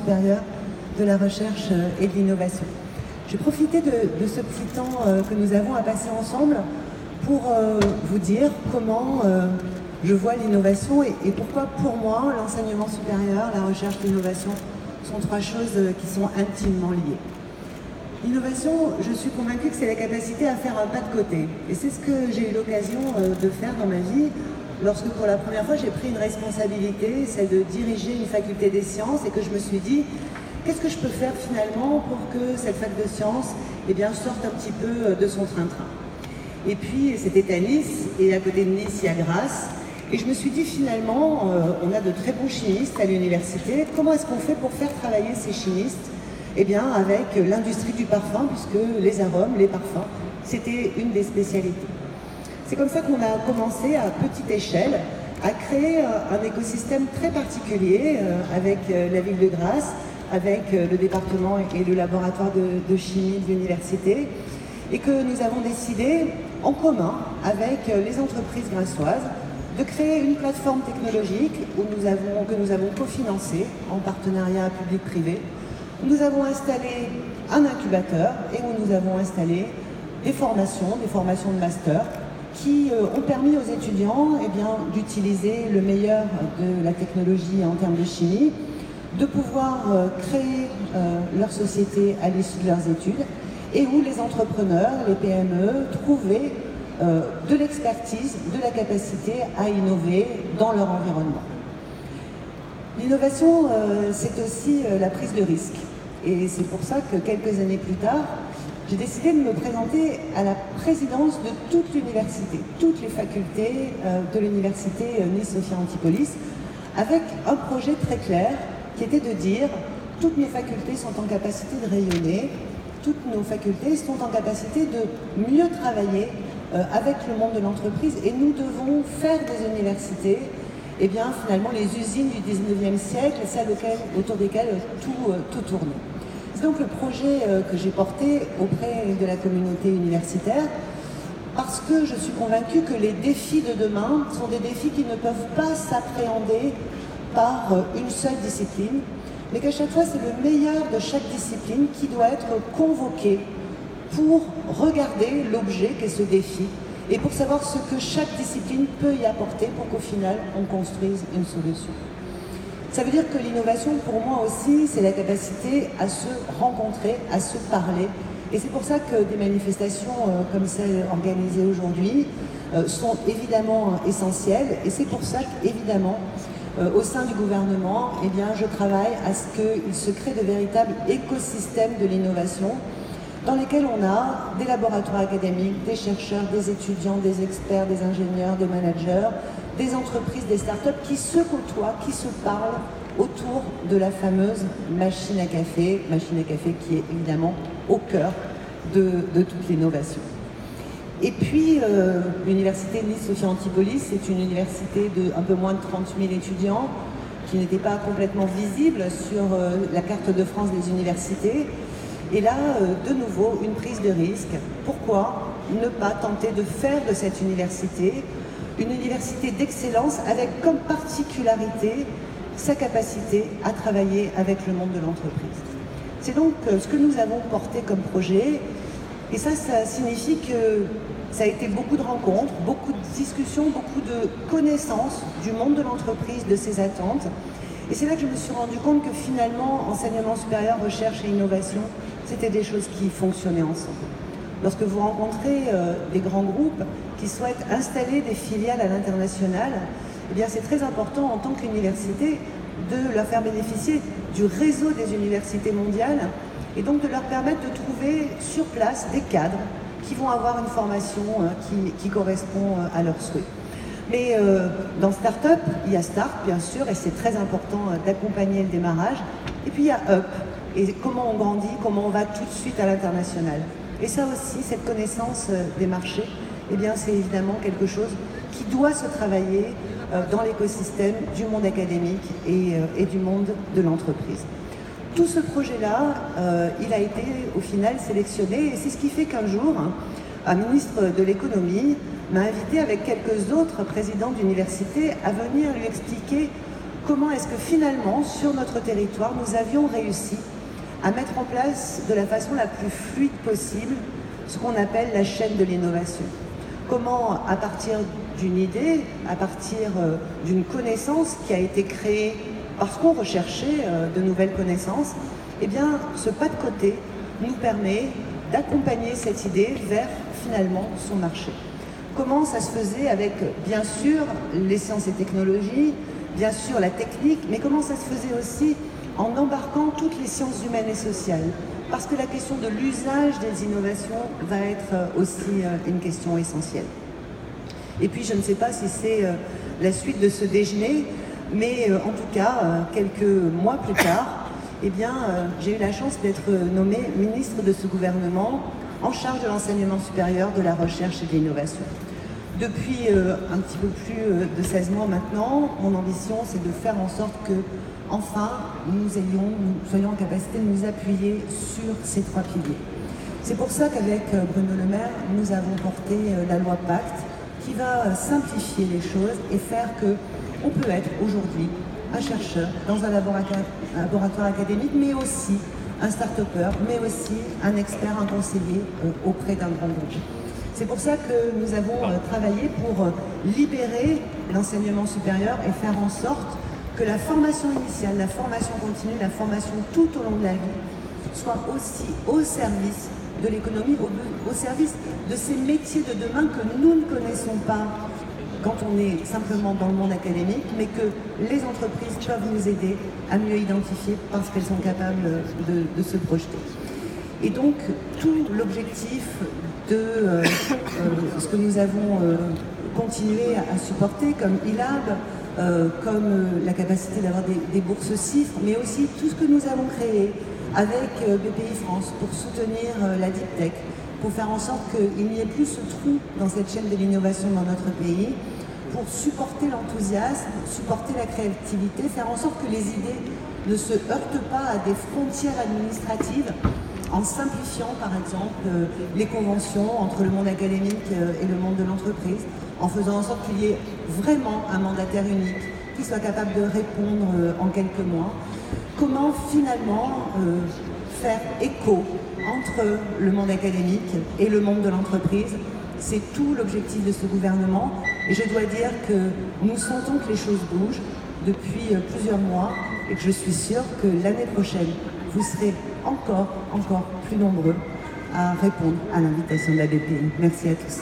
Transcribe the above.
supérieur de la recherche et de l'innovation. J'ai profité de ce petit temps que nous avons à passer ensemble pour vous dire comment je vois l'innovation et pourquoi pour moi l'enseignement supérieur, la recherche et l'innovation sont trois choses qui sont intimement liées. L'innovation, je suis convaincue que c'est la capacité à faire un pas de côté. Et c'est ce que j'ai eu l'occasion de faire dans ma vie lorsque pour la première fois j'ai pris une responsabilité, celle de diriger une faculté des sciences et que je me suis dit qu'est-ce que je peux faire finalement pour que cette fac de sciences sorte un petit peu de son train-train. Et puis c'était à Nice et à côté de Nice il y a Grasse. Et je me suis dit finalement, on a de très bons chimistes à l'université, comment est-ce qu'on fait pour faire travailler ces chimistes avec l'industrie du parfum, puisque les arômes, les parfums, c'était une des spécialités. C'est comme ça qu'on a commencé à petite échelle à créer un écosystème très particulier avec la ville de Grasse, avec le département et le laboratoire de chimie de l'université, et que nous avons décidé en commun avec les entreprises grassoises de créer une plateforme technologique que nous avons cofinancée en partenariat public-privé. Nous avons installé un incubateur et où nous avons installé des formations de master qui ont permis aux étudiants d'utiliser le meilleur de la technologie en termes de chimie, de pouvoir créer leur société à l'issue de leurs études et où les entrepreneurs, les PME, trouvaient de l'expertise, de la capacité à innover dans leur environnement. L'innovation, c'est aussi la prise de risque. Et c'est pour ça que quelques années plus tard, j'ai décidé de me présenter à la présidence de toute l'université, toutes les facultés de l'université Nice-Sophia Antipolis, avec un projet très clair qui était de dire toutes nos facultés sont en capacité de rayonner, toutes nos facultés sont en capacité de mieux travailler avec le monde de l'entreprise et nous devons faire des universités finalement les usines du 19e siècle, celles autour desquelles tout tourne. C'est donc le projet que j'ai porté auprès de la communauté universitaire parce que je suis convaincue que les défis de demain sont des défis qui ne peuvent pas s'appréhender par une seule discipline, mais qu'à chaque fois c'est le meilleur de chaque discipline qui doit être convoqué pour regarder l'objet qu'est ce défi et pour savoir ce que chaque discipline peut y apporter pour qu'au final, on construise une solution. Ça veut dire que l'innovation, pour moi aussi, c'est la capacité à se rencontrer, à se parler. Et c'est pour ça que des manifestations comme celle organisée aujourd'hui sont évidemment essentielles. Et c'est pour ça qu'évidemment, au sein du gouvernement, je travaille à ce qu'il se crée de véritables écosystèmes de l'innovation dans lesquels on a des laboratoires académiques, des chercheurs, des étudiants, des experts, des ingénieurs, des managers, des entreprises, des startups qui se côtoient, qui se parlent autour de la fameuse machine à café qui est évidemment au cœur de toute l'innovation. Et puis, l'université Nice-Sophia Antipolis, c'est une université de un peu moins de 30 000 étudiants qui n'était pas complètement visible sur la carte de France des universités. Et là, de nouveau, une prise de risque. Pourquoi ne pas tenter de faire de cette université une université d'excellence avec comme particularité sa capacité à travailler avec le monde de l'entreprise. C'est donc ce que nous avons porté comme projet. Et ça signifie que ça a été beaucoup de rencontres, beaucoup de discussions, beaucoup de connaissances du monde de l'entreprise, de ses attentes. Et c'est là que je me suis rendu compte que finalement, enseignement supérieur, recherche et innovation, c'était des choses qui fonctionnaient ensemble. Lorsque vous rencontrez des grands groupes qui souhaitent installer des filiales à l'international, c'est très important en tant qu'université de leur faire bénéficier du réseau des universités mondiales et donc de leur permettre de trouver sur place des cadres qui vont avoir une formation qui correspond à leurs souhaits. Mais dans Startup, il y a Start, bien sûr, et c'est très important d'accompagner le démarrage. Et puis il y a Up, et comment on grandit, comment on va tout de suite à l'international. Et ça aussi, cette connaissance des marchés, c'est évidemment quelque chose qui doit se travailler dans l'écosystème du monde académique et du monde de l'entreprise. Tout ce projet-là, il a été au final sélectionné, et c'est ce qui fait qu'un jour, un ministre de l'économie m'a invité avec quelques autres présidents d'université à venir lui expliquer comment est-ce que finalement, sur notre territoire, nous avions réussi à mettre en place de la façon la plus fluide possible ce qu'on appelle la chaîne de l'innovation. Comment, à partir d'une idée, à partir d'une connaissance qui a été créée parce qu'on recherchait de nouvelles connaissances, eh bien, ce pas de côté nous permet d'accompagner cette idée vers, finalement, son marché. Comment ça se faisait avec, bien sûr, les sciences et technologies, bien sûr, la technique, mais comment ça se faisait aussi en embarquant toutes les sciences humaines et sociales. Parce que la question de l'usage des innovations va être aussi une question essentielle. Et puis, je ne sais pas si c'est la suite de ce déjeuner, mais en tout cas, quelques mois plus tard, eh bien, j'ai eu la chance d'être nommée ministre de ce gouvernement en charge de l'enseignement supérieur, de la recherche et de l'innovation. Depuis un petit peu plus de 16 mois maintenant, mon ambition, c'est de faire en sorte que, enfin, nous soyons en capacité de nous appuyer sur ces 3 piliers. C'est pour ça qu'avec Bruno Le Maire, nous avons porté la loi Pacte, qui va simplifier les choses et faire qu'on peut être aujourd'hui un chercheur dans un laboratoire académique, mais aussi un start-upper, mais aussi un expert, un conseiller auprès d'un grand groupe. C'est pour ça que nous avons travaillé pour libérer l'enseignement supérieur et faire en sorte que la formation initiale, la formation continue, la formation tout au long de la vie soit aussi au service de l'économie, au service de ces métiers de demain que nous ne connaissons pas quand on est simplement dans le monde académique, mais que les entreprises peuvent nous aider à mieux identifier parce qu'elles sont capables de se projeter. Et donc, tout l'objectif de ce que nous avons continué à supporter, comme ILAB, comme la capacité d'avoir des bourses CIFRE, mais aussi tout ce que nous avons créé avec BPI France pour soutenir la Deep Tech, pour faire en sorte qu'il n'y ait plus ce trou dans cette chaîne de l'innovation dans notre pays, pour supporter l'enthousiasme, supporter la créativité, faire en sorte que les idées ne se heurtent pas à des frontières administratives, en simplifiant par exemple les conventions entre le monde académique et le monde de l'entreprise, en faisant en sorte qu'il y ait vraiment un mandataire unique qui soit capable de répondre en quelques mois. Comment finalement faire écho entre le monde académique et le monde de l'entreprise. C'est tout l'objectif de ce gouvernement et je dois dire que nous sentons que les choses bougent depuis plusieurs mois et que je suis sûre que l'année prochaine, vous serez encore plus nombreux à répondre à l'invitation de la BPI. Merci à tous.